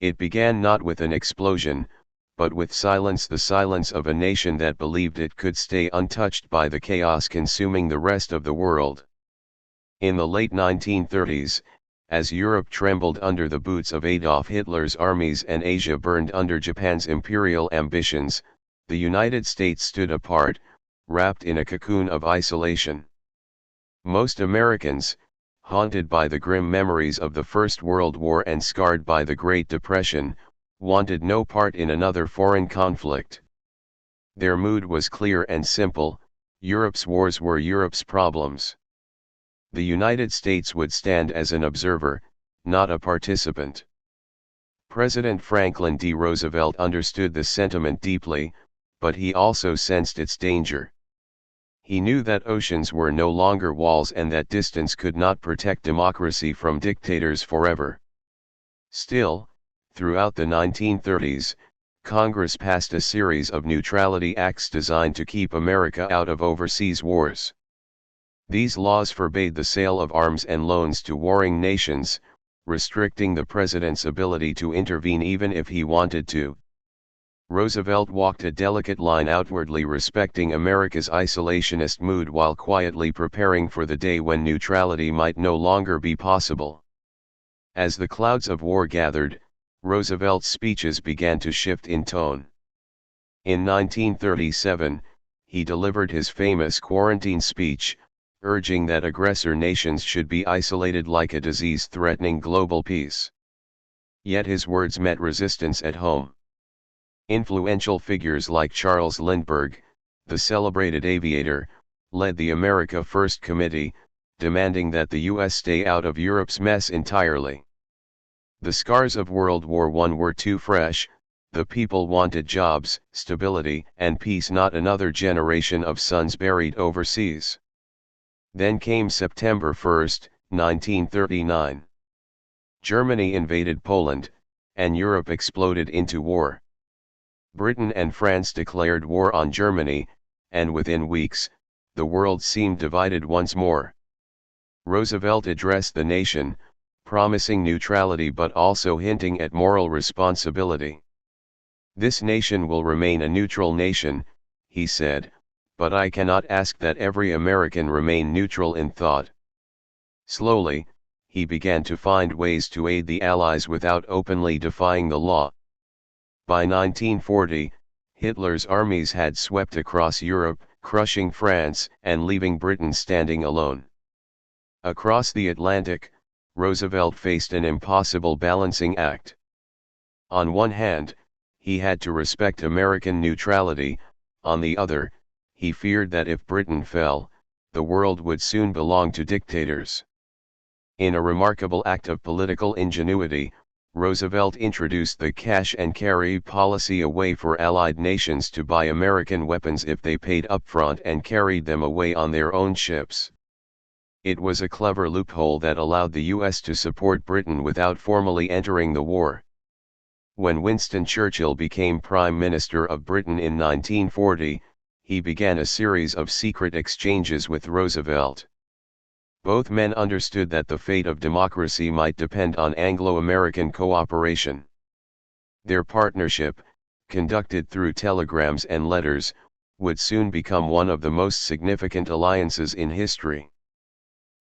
It began not with an explosion, but with silence, the silence of a nation that believed it could stay untouched by the chaos consuming the rest of the world. In the late 1930s, as Europe trembled under the boots of Adolf Hitler's armies and Asia burned under Japan's imperial ambitions, the United States stood apart, wrapped in a cocoon of isolation. Most Americans, haunted by the grim memories of the First World War and scarred by the Great Depression, wanted no part in another foreign conflict. Their mood was clear and simple: Europe's wars were Europe's problems. The United States would stand as an observer, not a participant. President Franklin D. Roosevelt understood the sentiment deeply, but he also sensed its danger. He knew that oceans were no longer walls and that distance could not protect democracy from dictators forever. Still, throughout the 1930s, Congress passed a series of neutrality acts designed to keep America out of overseas wars. These laws forbade the sale of arms and loans to warring nations, restricting the president's ability to intervene even if he wanted to. Roosevelt walked a delicate line, outwardly respecting America's isolationist mood while quietly preparing for the day when neutrality might no longer be possible. As the clouds of war gathered, Roosevelt's speeches began to shift in tone. In 1937, he delivered his famous quarantine speech, urging that aggressor nations should be isolated like a disease threatening global peace. Yet his words met resistance at home. Influential figures like Charles Lindbergh, the celebrated aviator, led the America First Committee, demanding that the U.S. stay out of Europe's mess entirely. The scars of World War I were too fresh. The people wanted jobs, stability, and peace, not another generation of sons buried overseas. Then came September 1, 1939. Germany invaded Poland, and Europe exploded into war. Britain and France declared war on Germany, and within weeks, the world seemed divided once more. Roosevelt addressed the nation, promising neutrality but also hinting at moral responsibility. "This nation will remain a neutral nation," he said, "but I cannot ask that every American remain neutral in thought." Slowly, he began to find ways to aid the Allies without openly defying the law. By 1940, Hitler's armies had swept across Europe, crushing France and leaving Britain standing alone. Across the Atlantic, Roosevelt faced an impossible balancing act. On one hand, he had to respect American neutrality; on the other, he feared that if Britain fell, the world would soon belong to dictators. In a remarkable act of political ingenuity, Roosevelt introduced the cash and carry policy, a way for Allied nations to buy American weapons if they paid upfront and carried them away on their own ships. It was a clever loophole that allowed the U.S. to support Britain without formally entering the war. When Winston Churchill became Prime Minister of Britain in 1940, he began a series of secret exchanges with Roosevelt. Both men understood that the fate of democracy might depend on Anglo-American cooperation. Their partnership, conducted through telegrams and letters, would soon become one of the most significant alliances in history.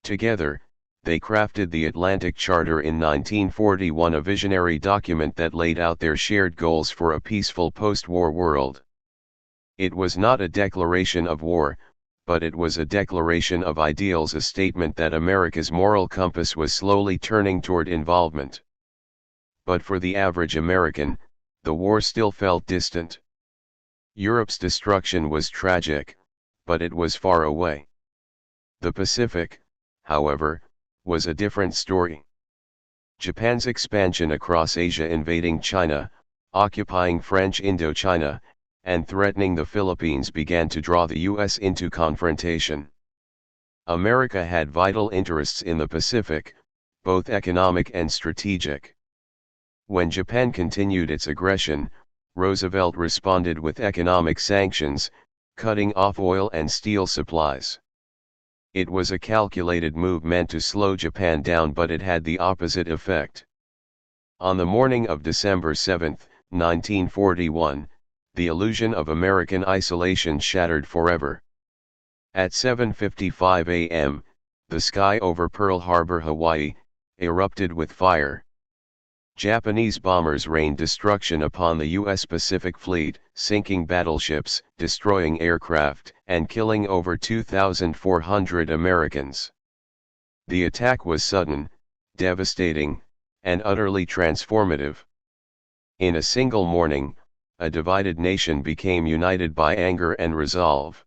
Together, they crafted the Atlantic Charter in 1941, a visionary document that laid out their shared goals for a peaceful post-war world. It was not a declaration of war, but it was a declaration of ideals, a statement that America's moral compass was slowly turning toward involvement. But for the average American, the war still felt distant. Europe's destruction was tragic, but it was far away. The Pacific, however, was a different story. Japan's expansion across Asia, invading China, occupying French Indochina, and threatening the Philippines, began to draw the U.S. into confrontation. America had vital interests in the Pacific, both economic and strategic. When Japan continued its aggression, Roosevelt responded with economic sanctions, cutting off oil and steel supplies. It was a calculated move meant to slow Japan down, but it had the opposite effect. On the morning of December 7, 1941, the illusion of American isolation shattered forever. At 7:55 a.m., the sky over Pearl Harbor, Hawaii, erupted with fire. Japanese bombers rained destruction upon the U.S. Pacific Fleet, sinking battleships, destroying aircraft, and killing over 2,400 Americans. The attack was sudden, devastating, and utterly transformative. In a single morning, a divided nation became united by anger and resolve.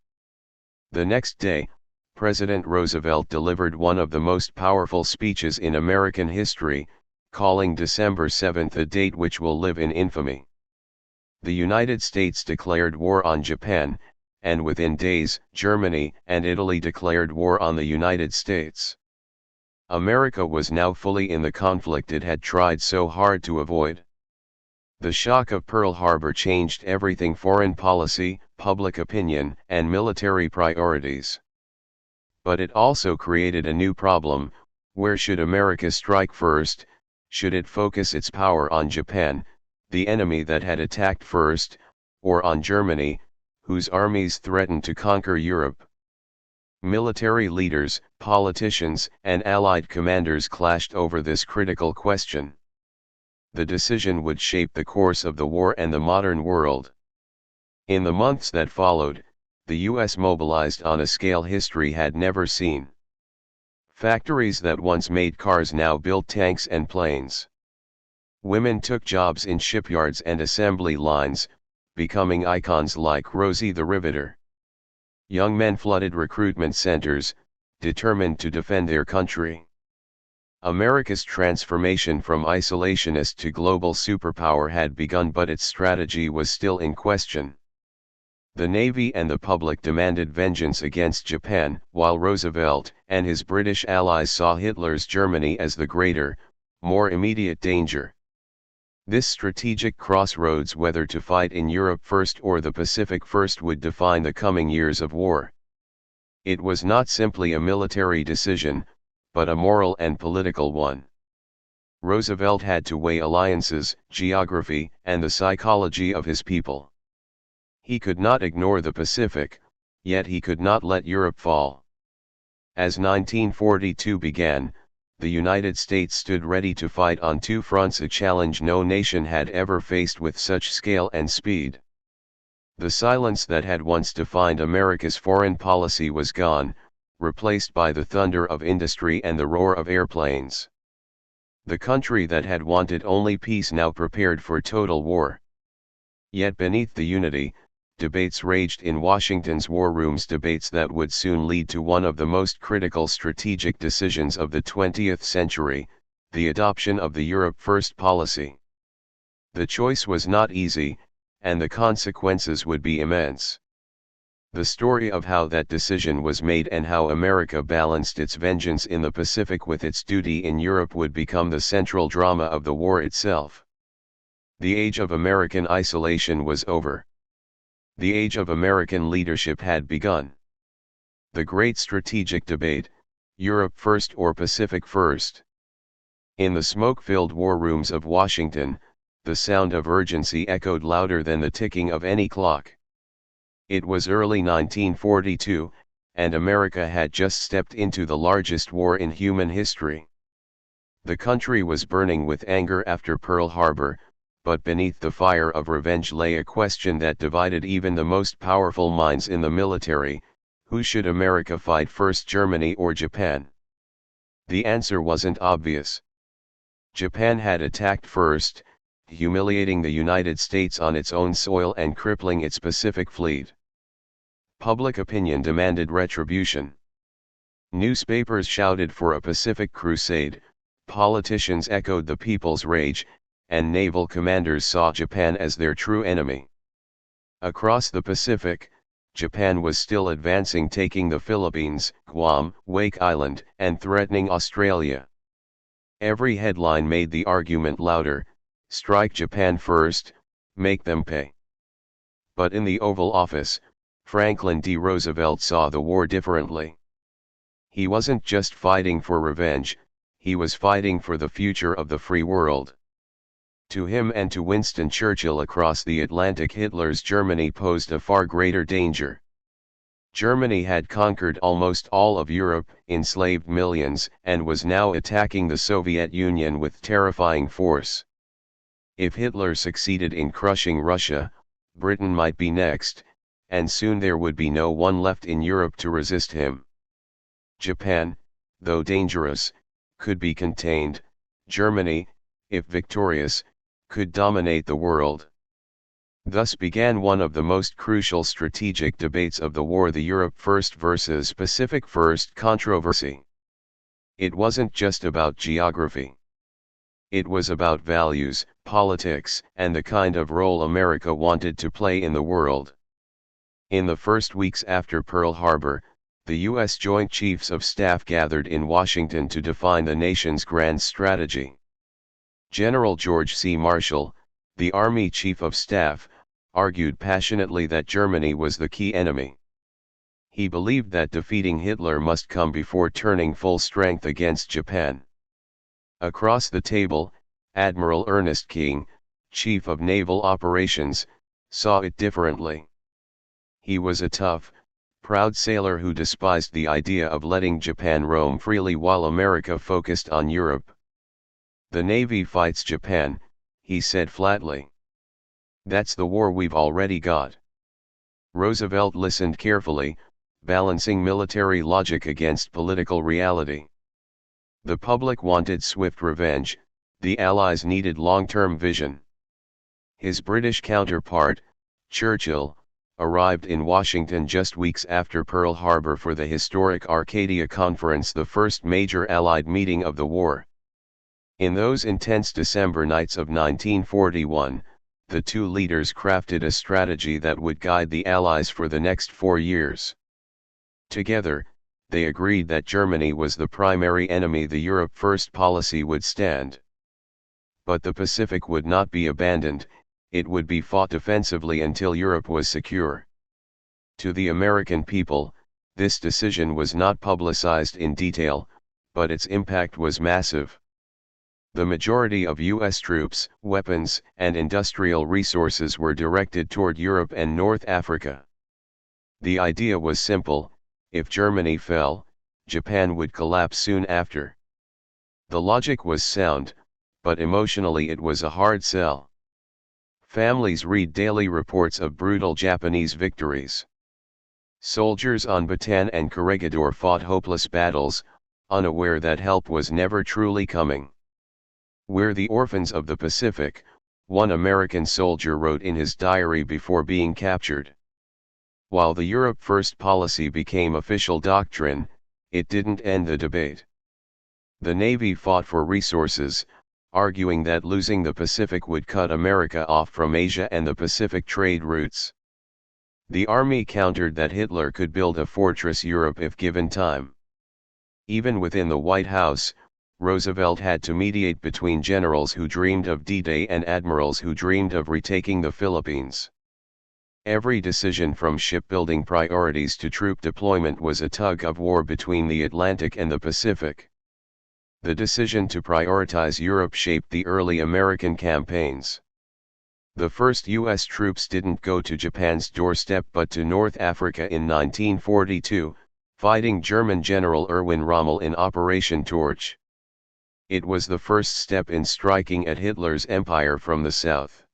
The next day, President Roosevelt delivered one of the most powerful speeches in American history, calling December 7 a date which will live in infamy. The United States declared war on Japan, and within days, Germany and Italy declared war on the United States. America was now fully in the conflict it had tried so hard to avoid. The shock of Pearl Harbor changed everything: foreign policy, public opinion, and military priorities. But it also created a new problem: where should America strike first? Should it focus its power on Japan, the enemy that had attacked first, or on Germany, whose armies threatened to conquer Europe? Military leaders, politicians, and Allied commanders clashed over this critical question. The decision would shape the course of the war and the modern world. In the months that followed, the U.S. mobilized on a scale history had never seen. Factories that once made cars now built tanks and planes. Women took jobs in shipyards and assembly lines, becoming icons like Rosie the Riveter. Young men flooded recruitment centers, determined to defend their country. America's transformation from isolationist to global superpower had begun, but its strategy was still in question. The Navy and the public demanded vengeance against Japan, while Roosevelt and his British allies saw Hitler's Germany as the greater, more immediate danger. This strategic crossroads, whether to fight in Europe first or the Pacific first, would define the coming years of war. It was not simply a military decision, but a moral and political one. Roosevelt had to weigh alliances, geography, and the psychology of his people. He could not ignore the Pacific, yet he could not let Europe fall. As 1942 began, the United States stood ready to fight on two fronts, a challenge no nation had ever faced with such scale and speed. The silence that had once defined America's foreign policy was gone, replaced by the thunder of industry and the roar of airplanes. The country that had wanted only peace now prepared for total war. Yet beneath the unity, debates raged in Washington's war rooms, debates that would soon lead to one of the most critical strategic decisions of the 20th century, the adoption of the Europe First policy. The choice was not easy, and the consequences would be immense. The story of how that decision was made and how America balanced its vengeance in the Pacific with its duty in Europe would become the central drama of the war itself. The age of American isolation was over. The age of American leadership had begun. The great strategic debate: Europe first or Pacific first. In the smoke-filled war rooms of Washington, the sound of urgency echoed louder than the ticking of any clock. It was early 1942, and America had just stepped into the largest war in human history. The country was burning with anger after Pearl Harbor, but beneath the fire of revenge lay a question that divided even the most powerful minds in the military: who should America fight first, Germany or Japan? The answer wasn't obvious. Japan had attacked first, humiliating the United States on its own soil and crippling its Pacific Fleet. Public opinion demanded retribution. Newspapers shouted for a Pacific crusade, politicians echoed the people's rage, and naval commanders saw Japan as their true enemy. Across the Pacific, Japan was still advancing, taking the Philippines, Guam, Wake Island, and threatening Australia. Every headline made the argument louder: strike Japan first, make them pay. But in the Oval Office, Franklin D. Roosevelt saw the war differently. He wasn't just fighting for revenge, he was fighting for the future of the free world. To him and to Winston Churchill across the Atlantic, Hitler's Germany posed a far greater danger. Germany had conquered almost all of Europe, enslaved millions, and was now attacking the Soviet Union with terrifying force. If Hitler succeeded in crushing Russia, Britain might be next, and soon there would be no one left in Europe to resist him. Japan, though dangerous, could be contained. Germany, if victorious, could dominate the world. Thus began one of the most crucial strategic debates of the war, the Europe First versus Pacific First controversy. It wasn't just about geography. It was about values, politics, and the kind of role America wanted to play in the world. In the first weeks after Pearl Harbor, the U.S. Joint Chiefs of Staff gathered in Washington to define the nation's grand strategy. General George C. Marshall, the Army Chief of Staff, argued passionately that Germany was the key enemy. He believed that defeating Hitler must come before turning full strength against Japan. Across the table, Admiral Ernest King, Chief of Naval Operations, saw it differently. He was a tough, proud sailor who despised the idea of letting Japan roam freely while America focused on Europe. "The Navy fights Japan," he said flatly. "That's the war we've already got." Roosevelt listened carefully, balancing military logic against political reality. The public wanted swift revenge, the Allies needed long-term vision. His British counterpart, Churchill, arrived in Washington just weeks after Pearl Harbor for the historic Arcadia Conference, the first major Allied meeting of the war. In those intense December nights of 1941, the two leaders crafted a strategy that would guide the Allies for the next 4 years. Together, they agreed that Germany was the primary enemy the Europe First policy would stand. But the Pacific would not be abandoned, it would be fought defensively until Europe was secure. To the American people, this decision was not publicized in detail, but its impact was massive. The majority of U.S. troops, weapons, and industrial resources were directed toward Europe and North Africa. The idea was simple: if Germany fell, Japan would collapse soon after. The logic was sound, but emotionally it was a hard sell. Families read daily reports of brutal Japanese victories. Soldiers on Bataan and Corregidor fought hopeless battles, unaware that help was never truly coming. "We're the orphans of the Pacific," one American soldier wrote in his diary before being captured. While the Europe First policy became official doctrine, it didn't end the debate. The Navy fought for resources, arguing that losing the Pacific would cut America off from Asia and the Pacific trade routes. The Army countered that Hitler could build a fortress Europe if given time. Even within the White House, Roosevelt had to mediate between generals who dreamed of D-Day and admirals who dreamed of retaking the Philippines. Every decision from shipbuilding priorities to troop deployment was a tug-of-war between the Atlantic and the Pacific. The decision to prioritize Europe shaped the early American campaigns. The first U.S. troops didn't go to Japan's doorstep but to North Africa in 1942, fighting German General Erwin Rommel in Operation Torch. It was the first step in striking at Hitler's empire from the south.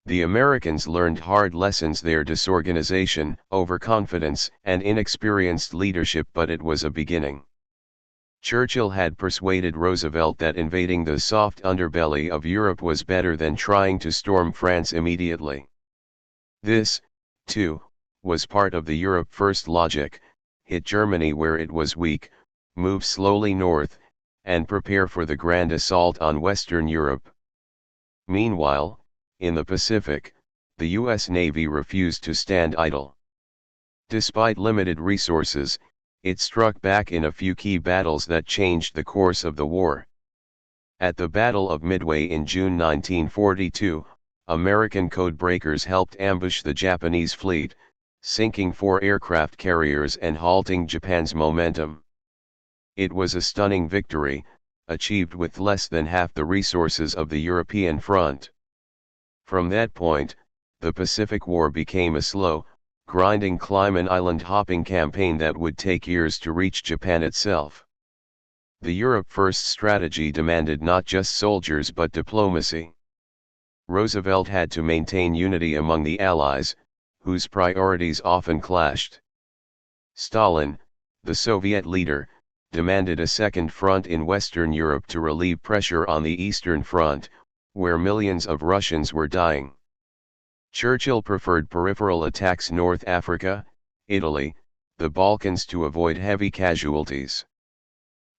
The Americans learned hard lessons there: disorganization, overconfidence, and inexperienced leadership, but it was a beginning. Churchill had persuaded Roosevelt that invading the soft underbelly of Europe was better than trying to storm France immediately. This, too, was part of the Europe First logic: hit Germany where it was weak, move slowly north, and prepare for the grand assault on Western Europe. Meanwhile, in the Pacific, the U.S. Navy refused to stand idle. Despite limited resources, it struck back in a few key battles that changed the course of the war. At the Battle of Midway in June 1942, American codebreakers helped ambush the Japanese fleet, sinking 4 aircraft carriers and halting Japan's momentum. It was a stunning victory, achieved with less than half the resources of the European front. From that point, the Pacific War became a slow, grinding climb and island-hopping campaign that would take years to reach Japan itself. The Europe First strategy demanded not just soldiers but diplomacy. Roosevelt had to maintain unity among the Allies, whose priorities often clashed. Stalin, the Soviet leader, demanded a second front in Western Europe to relieve pressure on the Eastern Front, where millions of Russians were dying. Churchill preferred peripheral attacks North Africa, Italy, the Balkans to avoid heavy casualties.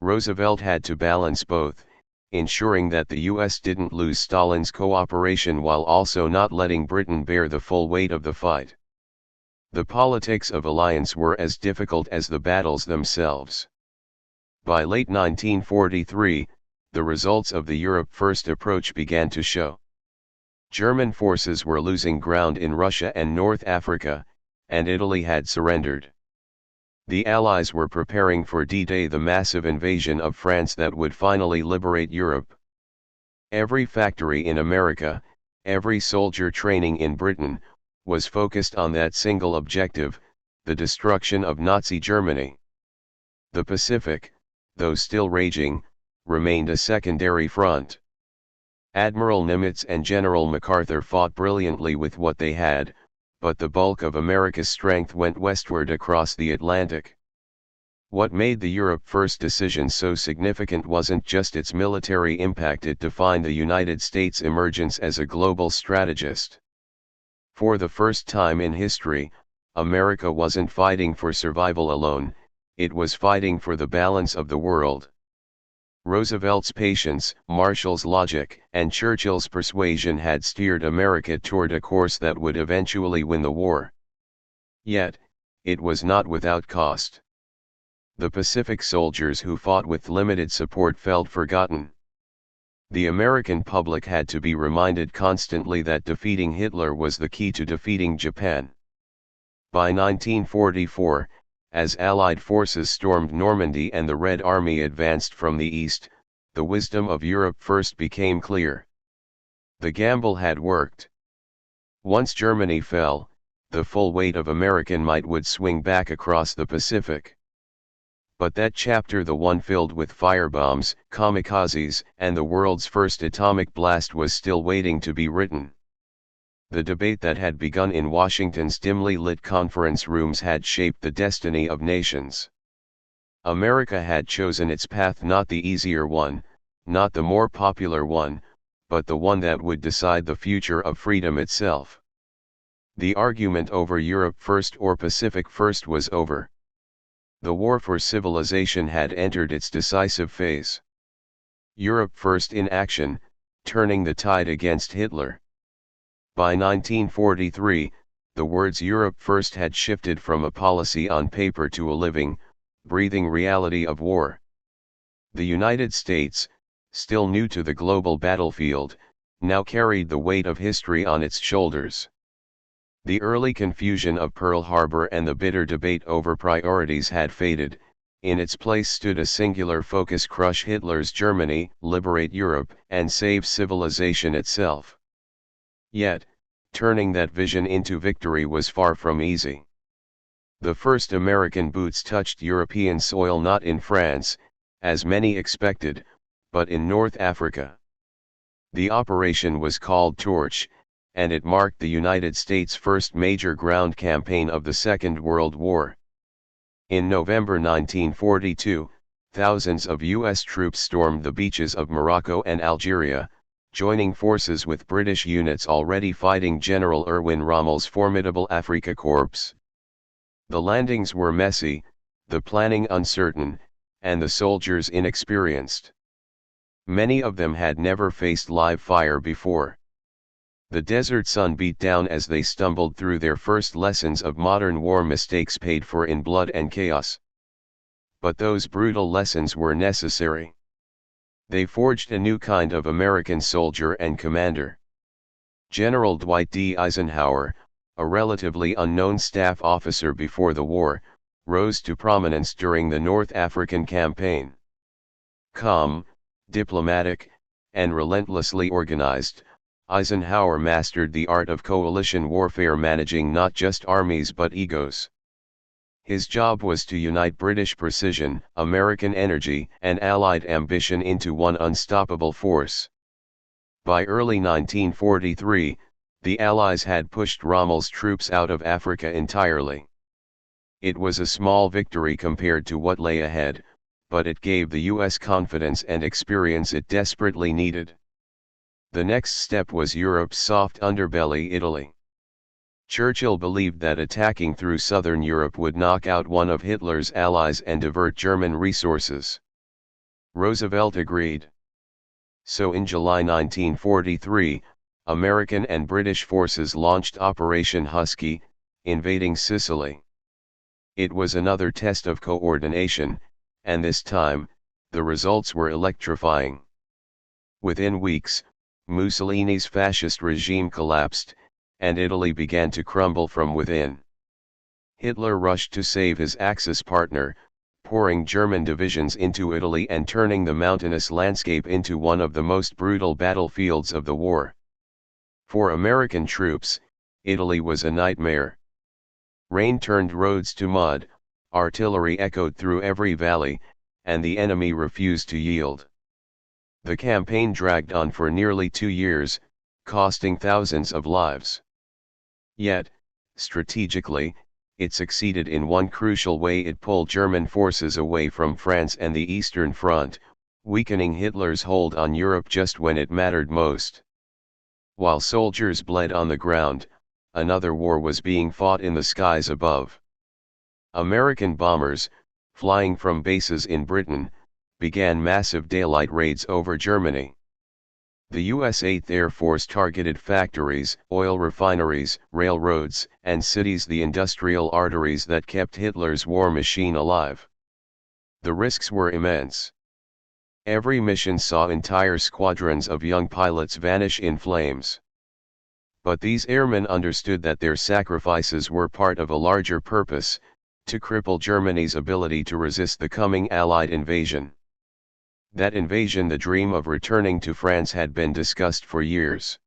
Roosevelt had to balance both, ensuring that the US didn't lose Stalin's cooperation while also not letting Britain bear the full weight of the fight. The politics of alliance were as difficult as the battles themselves. By late 1943, the results of the Europe First approach began to show. German forces were losing ground in Russia and North Africa, and Italy had surrendered. The Allies were preparing for D-Day, the massive invasion of France that would finally liberate Europe. Every factory in America, every soldier training in Britain, was focused on that single objective, the destruction of Nazi Germany. The Pacific, though still raging, remained a secondary front. Admiral Nimitz and General MacArthur fought brilliantly with what they had, but the bulk of America's strength went westward across the Atlantic. What made the Europe First decision so significant wasn't just its military impact, it defined the United States' emergence as a global strategist. For the first time in history, America wasn't fighting for survival alone, it was fighting for the balance of the world. Roosevelt's patience, Marshall's logic, and Churchill's persuasion had steered America toward a course that would eventually win the war. Yet, it was not without cost. The Pacific soldiers who fought with limited support felt forgotten. The American public had to be reminded constantly that defeating Hitler was the key to defeating Japan. By 1944, as Allied forces stormed Normandy and the Red Army advanced from the east, the wisdom of Europe First became clear. The gamble had worked. Once Germany fell, the full weight of American might would swing back across the Pacific. But that chapter, the one filled with firebombs, kamikazes, and the world's first atomic blast, was still waiting to be written. The debate that had begun in Washington's dimly lit conference rooms had shaped the destiny of nations. America had chosen its path, not the easier one, not the more popular one, but the one that would decide the future of freedom itself. The argument over Europe First or Pacific First was over. The war for civilization had entered its decisive phase. Europe First in action, turning the tide against Hitler. By 1943, the words Europe First had shifted from a policy on paper to a living, breathing reality of war. The United States, still new to the global battlefield, now carried the weight of history on its shoulders. The early confusion of Pearl Harbor and the bitter debate over priorities had faded. In its place stood a singular focus: crush Hitler's Germany, liberate Europe, and save civilization itself. Yet, turning that vision into victory was far from easy. The first American boots touched European soil not in France, as many expected, but in North Africa. The operation was called Torch, and it marked the United States' first major ground campaign of the Second World War. In November 1942, thousands of U.S. troops stormed the beaches of Morocco and Algeria, joining forces with British units already fighting General Erwin Rommel's formidable Afrika Korps. The landings were messy, the planning uncertain, and the soldiers inexperienced. Many of them had never faced live fire before. The desert sun beat down as they stumbled through their first lessons of modern war, mistakes paid for in blood and chaos. But those brutal lessons were necessary. They forged a new kind of American soldier and commander. General Dwight D. Eisenhower, a relatively unknown staff officer before the war, rose to prominence during the North African campaign. Calm, diplomatic, and relentlessly organized, Eisenhower mastered the art of coalition warfare, managing not just armies but egos. His job was to unite British precision, American energy, and Allied ambition into one unstoppable force. By early 1943, the Allies had pushed Rommel's troops out of Africa entirely. It was a small victory compared to what lay ahead, but it gave the US confidence and experience it desperately needed. The next step was Europe's soft underbelly, Italy. Churchill believed that attacking through southern Europe would knock out one of Hitler's allies and divert German resources. Roosevelt agreed. So in July 1943, American and British forces launched Operation Husky, invading Sicily. It was another test of coordination, and this time, the results were electrifying. Within weeks, Mussolini's fascist regime collapsed, and Italy began to crumble from within. Hitler rushed to save his Axis partner, pouring German divisions into Italy and turning the mountainous landscape into one of the most brutal battlefields of the war. For American troops, Italy was a nightmare. Rain turned roads to mud, artillery echoed through every valley, and the enemy refused to yield. The campaign dragged on for nearly 2 years, costing thousands of lives. Yet, strategically, it succeeded in one crucial way: it pulled German forces away from France and the Eastern Front, weakening Hitler's hold on Europe just when it mattered most. While soldiers bled on the ground, another war was being fought in the skies above. American bombers, flying from bases in Britain, began massive daylight raids over Germany. The U.S. 8th Air Force targeted factories, oil refineries, railroads, and cities, the industrial arteries that kept Hitler's war machine alive. The risks were immense. Every mission saw entire squadrons of young pilots vanish in flames. But these airmen understood that their sacrifices were part of a larger purpose: to cripple Germany's ability to resist the coming Allied invasion. That invasion, the dream of returning to France, had been discussed for years.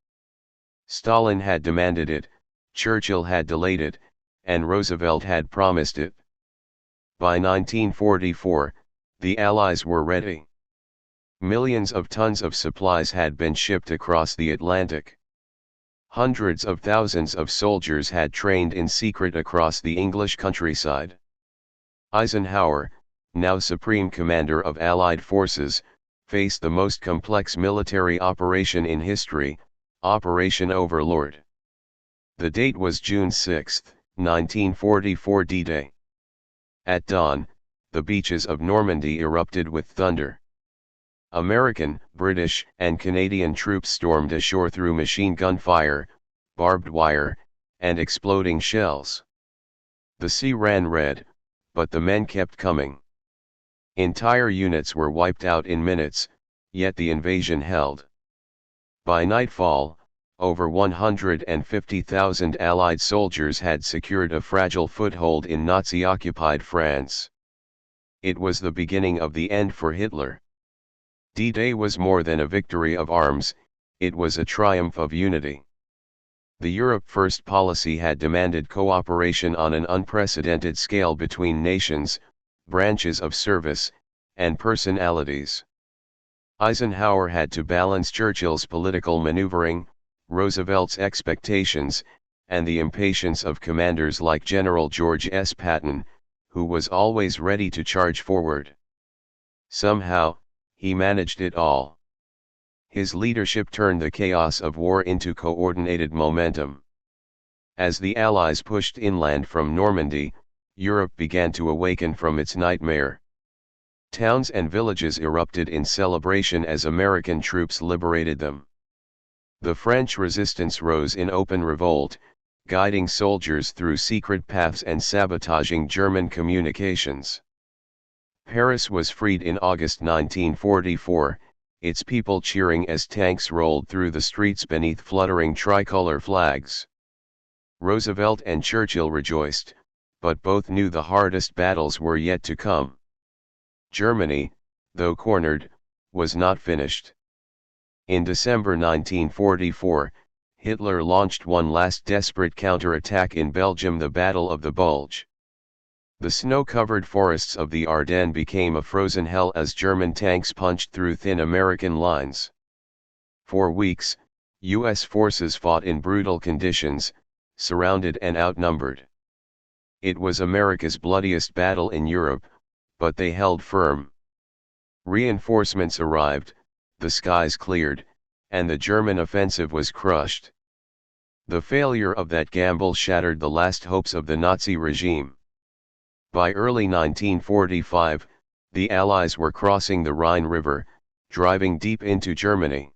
Stalin had demanded it, Churchill had delayed it, and Roosevelt had promised it. By 1944, the Allies were ready. Millions of tons of supplies had been shipped across the Atlantic. Hundreds of thousands of soldiers had trained in secret across the English countryside. Eisenhower, now Supreme Commander of Allied forces, faced the most complex military operation in history, Operation Overlord. The date was June 6, 1944, D-Day. At dawn, the beaches of Normandy erupted with thunder. American, British, and Canadian troops stormed ashore through machine gun fire, barbed wire, and exploding shells. The sea ran red, but the men kept coming. Entire units were wiped out in minutes, yet the invasion held. By nightfall, over 150,000 Allied soldiers had secured a fragile foothold in Nazi-occupied France. It was the beginning of the end for Hitler. D-Day was more than a victory of arms, it was a triumph of unity. The Europe First policy had demanded cooperation on an unprecedented scale between nations, branches of service, and personalities. Eisenhower had to balance Churchill's political maneuvering, Roosevelt's expectations, and the impatience of commanders like General George S. Patton, who was always ready to charge forward. Somehow, he managed it all. His leadership turned the chaos of war into coordinated momentum. As the Allies pushed inland from Normandy, Europe began to awaken from its nightmare. Towns and villages erupted in celebration as American troops liberated them. The French resistance rose in open revolt, guiding soldiers through secret paths and sabotaging German communications. Paris was freed in August 1944, its people cheering as tanks rolled through the streets beneath fluttering tricolor flags. Roosevelt and Churchill rejoiced, but both knew the hardest battles were yet to come. Germany, though cornered, was not finished. In December 1944, Hitler launched one last desperate counterattack in Belgium, the Battle of the Bulge. The snow-covered forests of the Ardennes became a frozen hell as German tanks punched through thin American lines. For weeks, U.S. forces fought in brutal conditions, surrounded and outnumbered. It was America's bloodiest battle in Europe, but they held firm. Reinforcements arrived, the skies cleared, and the German offensive was crushed. The failure of that gamble shattered the last hopes of the Nazi regime. By early 1945, the Allies were crossing the Rhine River, driving deep into Germany.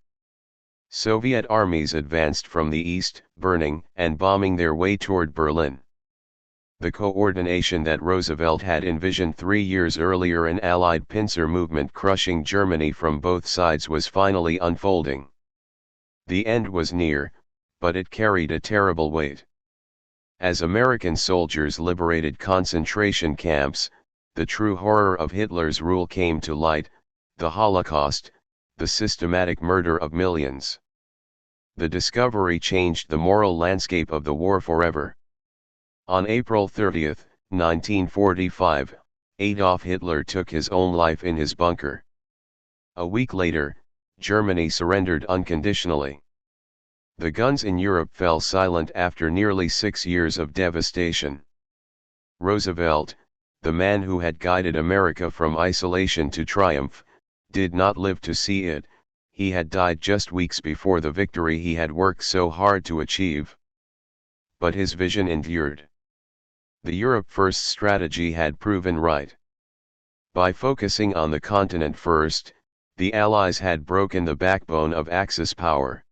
Soviet armies advanced from the east, burning and bombing their way toward Berlin. The coordination that Roosevelt had envisioned 3 years earlier, an Allied pincer movement crushing Germany from both sides, was finally unfolding. The end was near, but it carried a terrible weight. As American soldiers liberated concentration camps, the true horror of Hitler's rule came to light: the Holocaust, the systematic murder of millions. The discovery changed the moral landscape of the war forever. On April 30, 1945, Adolf Hitler took his own life in his bunker. A week later, Germany surrendered unconditionally. The guns in Europe fell silent after nearly 6 years of devastation. Roosevelt, the man who had guided America from isolation to triumph, did not live to see it. He had died just weeks before the victory he had worked so hard to achieve. But his vision endured. The Europe First strategy had proven right. By focusing on the continent first, the Allies had broken the backbone of Axis power.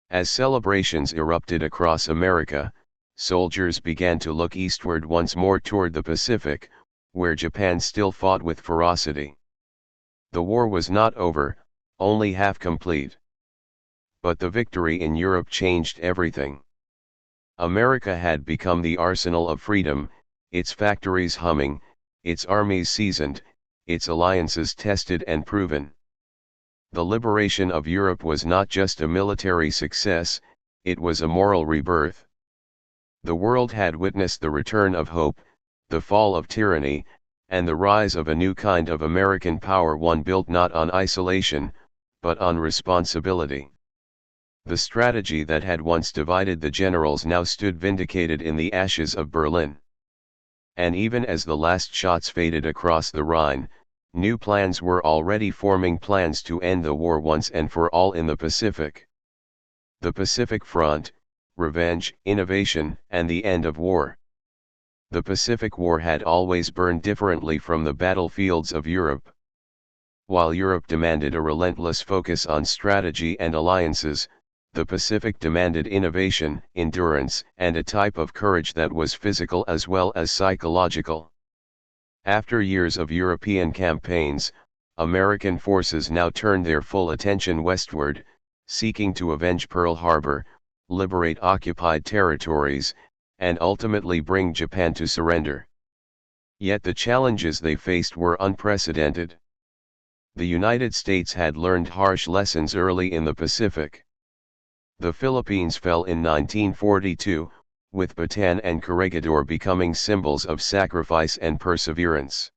As celebrations erupted across America, soldiers began to look eastward once more toward the Pacific, where Japan still fought with ferocity. The war was not over, only half complete. But the victory in Europe changed everything. America had become the arsenal of freedom, its factories humming, its armies seasoned, its alliances tested and proven. The liberation of Europe was not just a military success, it was a moral rebirth. The world had witnessed the return of hope, the fall of tyranny, and the rise of a new kind of American power, one built not on isolation, but on responsibility. The strategy that had once divided the generals now stood vindicated in the ashes of Berlin. And even as the last shots faded across the Rhine, new plans were already forming, plans to end the war once and for all in the Pacific. The Pacific Front: revenge, innovation, and the end of war. The Pacific War had always burned differently from the battlefields of Europe. While Europe demanded a relentless focus on strategy and alliances, the Pacific demanded innovation, endurance, and a type of courage that was physical as well as psychological. After years of European campaigns, American forces now turned their full attention westward, seeking to avenge Pearl Harbor, liberate occupied territories, and ultimately bring Japan to surrender. Yet the challenges they faced were unprecedented. The United States had learned harsh lessons early in the Pacific. The Philippines fell in 1942, with Bataan and Corregidor becoming symbols of sacrifice and perseverance.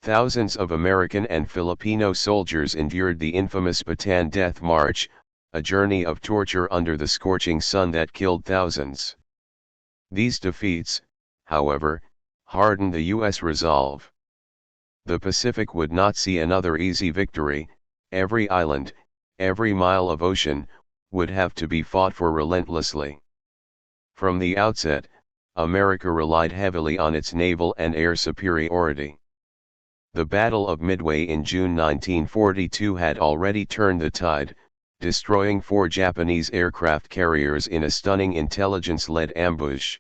Thousands of American and Filipino soldiers endured the infamous Bataan Death March, a journey of torture under the scorching sun that killed thousands. These defeats, however, hardened the U.S. resolve. The Pacific would not see another easy victory. Every island, every mile of ocean, would have to be fought for relentlessly. From the outset, America relied heavily on its naval and air superiority. The Battle of Midway in June 1942 had already turned the tide, destroying 4 Japanese aircraft carriers in a stunning intelligence-led ambush.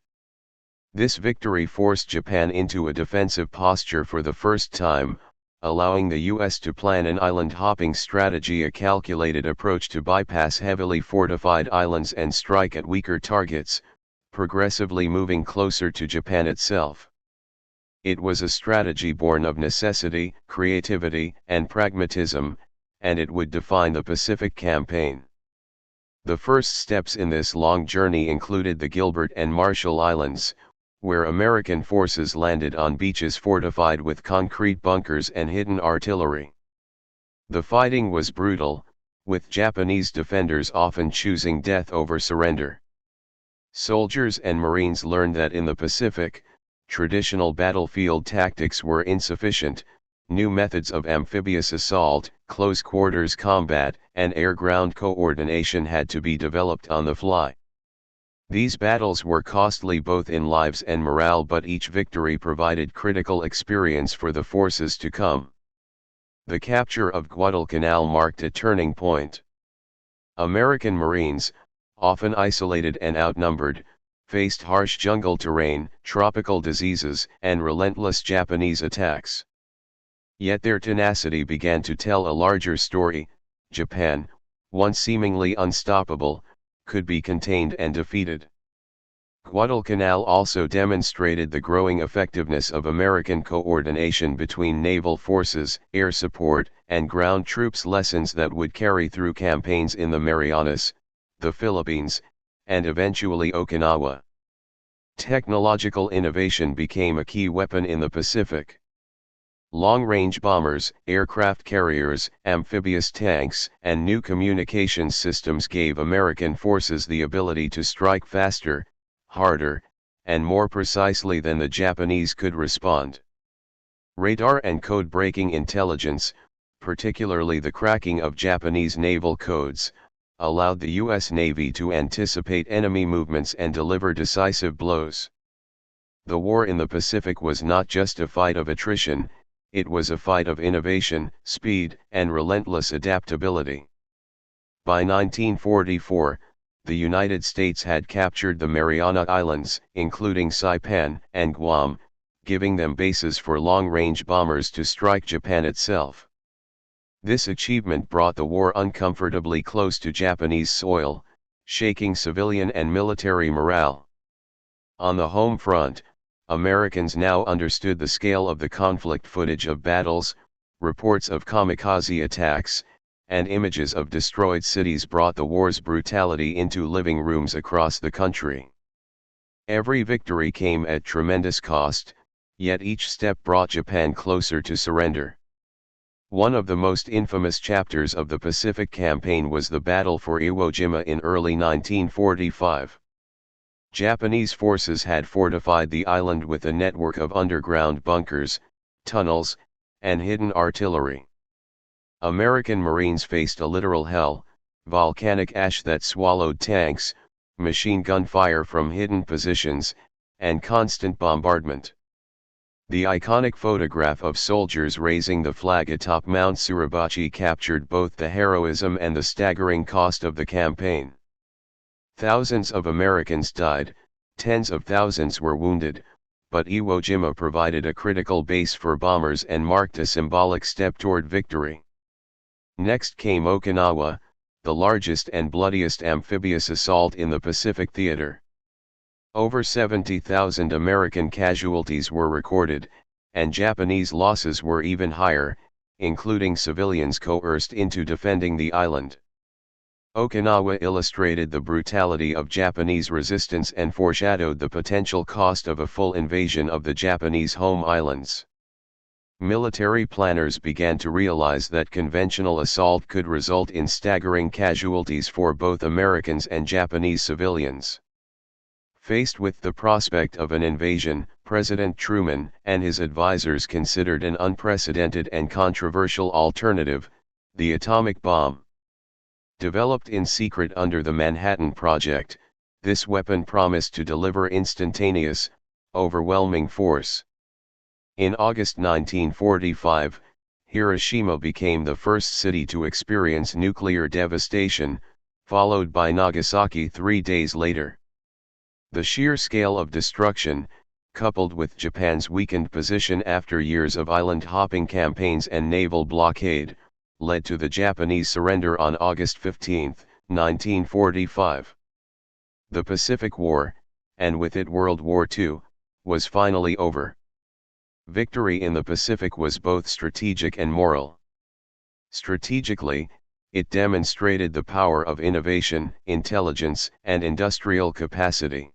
This victory forced Japan into a defensive posture for the first time, allowing the U.S. to plan an island-hopping strategy, a calculated approach to bypass heavily fortified islands and strike at weaker targets, progressively moving closer to Japan itself. It was a strategy born of necessity, creativity, and pragmatism, and it would define the Pacific Campaign. The first steps in this long journey included the Gilbert and Marshall Islands, where American forces landed on beaches fortified with concrete bunkers and hidden artillery. The fighting was brutal, with Japanese defenders often choosing death over surrender. Soldiers and Marines learned that in the Pacific, traditional battlefield tactics were insufficient. New methods of amphibious assault, close-quarters combat, and air-ground coordination had to be developed on the fly. These battles were costly both in lives and morale, but each victory provided critical experience for the forces to come. The capture of Guadalcanal marked a turning point. American Marines, often isolated and outnumbered, faced harsh jungle terrain, tropical diseases, and relentless Japanese attacks. Yet their tenacity began to tell a larger story. Japan, once seemingly unstoppable, could be contained and defeated. Guadalcanal also demonstrated the growing effectiveness of American coordination between naval forces, air support, and ground troops, lessons that would carry through campaigns in the Marianas, the Philippines, and eventually Okinawa. Technological innovation became a key weapon in the Pacific. Long-range bombers, aircraft carriers, amphibious tanks, and new communications systems gave American forces the ability to strike faster, harder, and more precisely than the Japanese could respond. Radar and code-breaking intelligence, particularly the cracking of Japanese naval codes, allowed the U.S. Navy to anticipate enemy movements and deliver decisive blows. The war in the Pacific was not just a fight of attrition, it was a fight of innovation, speed, and relentless adaptability. By 1944, the United States had captured the Mariana Islands, including Saipan and Guam, giving them bases for long-range bombers to strike Japan itself. This achievement brought the war uncomfortably close to Japanese soil, shaking civilian and military morale. On the home front, Americans now understood the scale of the conflict. Footage of battles, reports of kamikaze attacks, and images of destroyed cities brought the war's brutality into living rooms across the country. Every victory came at tremendous cost, yet each step brought Japan closer to surrender. One of the most infamous chapters of the Pacific Campaign was the battle for Iwo Jima in early 1945. Japanese forces had fortified the island with a network of underground bunkers, tunnels, and hidden artillery. American Marines faced a literal hell, volcanic ash that swallowed tanks, machine gun fire from hidden positions, and constant bombardment. The iconic photograph of soldiers raising the flag atop Mount Suribachi captured both the heroism and the staggering cost of the campaign. Thousands of Americans died, tens of thousands were wounded, but Iwo Jima provided a critical base for bombers and marked a symbolic step toward victory. Next came Okinawa, the largest and bloodiest amphibious assault in the Pacific theater. Over 70,000 American casualties were recorded, and Japanese losses were even higher, including civilians coerced into defending the island. Okinawa illustrated the brutality of Japanese resistance and foreshadowed the potential cost of a full invasion of the Japanese home islands. Military planners began to realize that conventional assault could result in staggering casualties for both Americans and Japanese civilians. Faced with the prospect of an invasion, President Truman and his advisors considered an unprecedented and controversial alternative: the atomic bomb. Developed in secret under the Manhattan Project, this weapon promised to deliver instantaneous, overwhelming force. In August 1945, Hiroshima became the first city to experience nuclear devastation, followed by Nagasaki 3 days later. The sheer scale of destruction, coupled with Japan's weakened position after years of island-hopping campaigns and naval blockade, led to the Japanese surrender on August 15, 1945. The Pacific War, and with it World War II, was finally over. Victory in the Pacific was both strategic and moral. Strategically, it demonstrated the power of innovation, intelligence, and industrial capacity.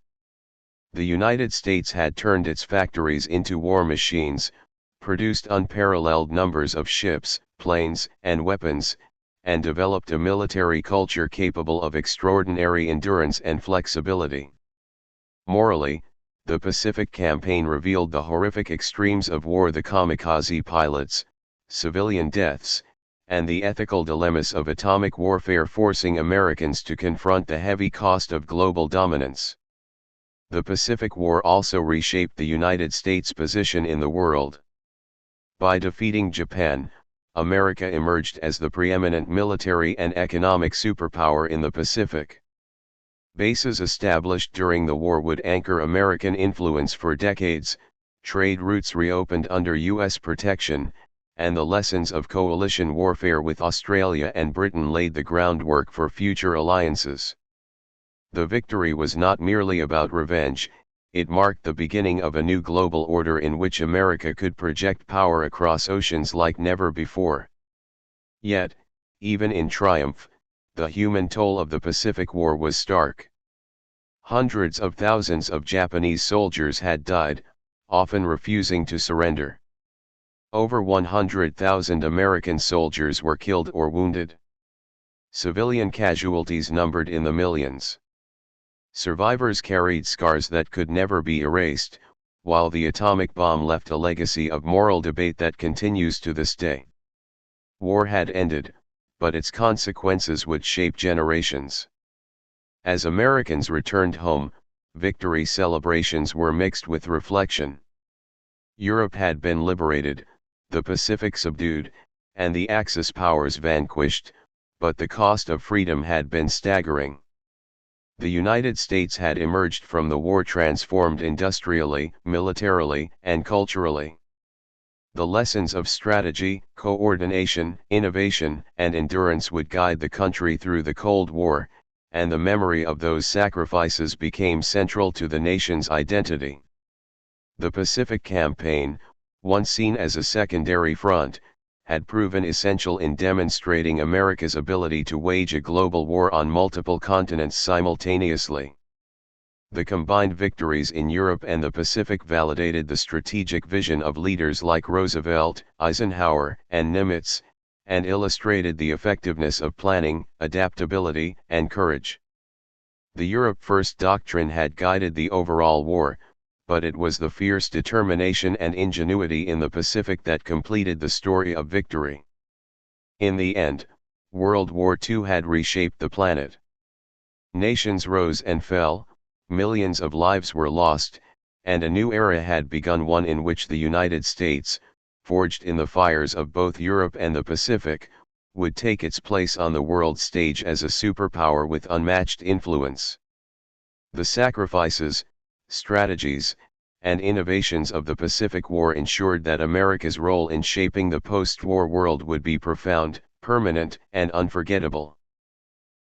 The United States had turned its factories into war machines, produced unparalleled numbers of ships, planes, and weapons, and developed a military culture capable of extraordinary endurance and flexibility. Morally, the Pacific Campaign revealed the horrific extremes of war: the kamikaze pilots, civilian deaths, and the ethical dilemmas of atomic warfare, forcing Americans to confront the heavy cost of global dominance. The Pacific War also reshaped the United States' position in the world. By defeating Japan, America emerged as the preeminent military and economic superpower in the Pacific. Bases established during the war would anchor American influence for decades, trade routes reopened under U.S. protection, and the lessons of coalition warfare with Australia and Britain laid the groundwork for future alliances. The victory was not merely about revenge, it marked the beginning of a new global order in which America could project power across oceans like never before. Yet, even in triumph, the human toll of the Pacific War was stark. Hundreds of thousands of Japanese soldiers had died, often refusing to surrender. Over 100,000 American soldiers were killed or wounded. Civilian casualties numbered in the millions. Survivors carried scars that could never be erased, while the atomic bomb left a legacy of moral debate that continues to this day. War had ended, but its consequences would shape generations. As Americans returned home, victory celebrations were mixed with reflection. Europe had been liberated, the Pacific subdued, and the Axis powers vanquished, but the cost of freedom had been staggering. The United States had emerged from the war transformed industrially, militarily, and culturally. The lessons of strategy, coordination, innovation, and endurance would guide the country through the Cold War, and the memory of those sacrifices became central to the nation's identity. The Pacific Campaign, once seen as a secondary front, had proven essential in demonstrating America's ability to wage a global war on multiple continents simultaneously. The combined victories in Europe and the Pacific validated the strategic vision of leaders like Roosevelt, Eisenhower, and Nimitz, and illustrated the effectiveness of planning, adaptability, and courage. The Europe First doctrine had guided the overall war, but it was the fierce determination and ingenuity in the Pacific that completed the story of victory. In the end, World War II had reshaped the planet. Nations rose and fell, millions of lives were lost, and a new era had begun, one in which the United States, forged in the fires of both Europe and the Pacific, would take its place on the world stage as a superpower with unmatched influence. The sacrifices, strategies, and innovations of the Pacific War ensured that America's role in shaping the post-war world would be profound, permanent, and unforgettable.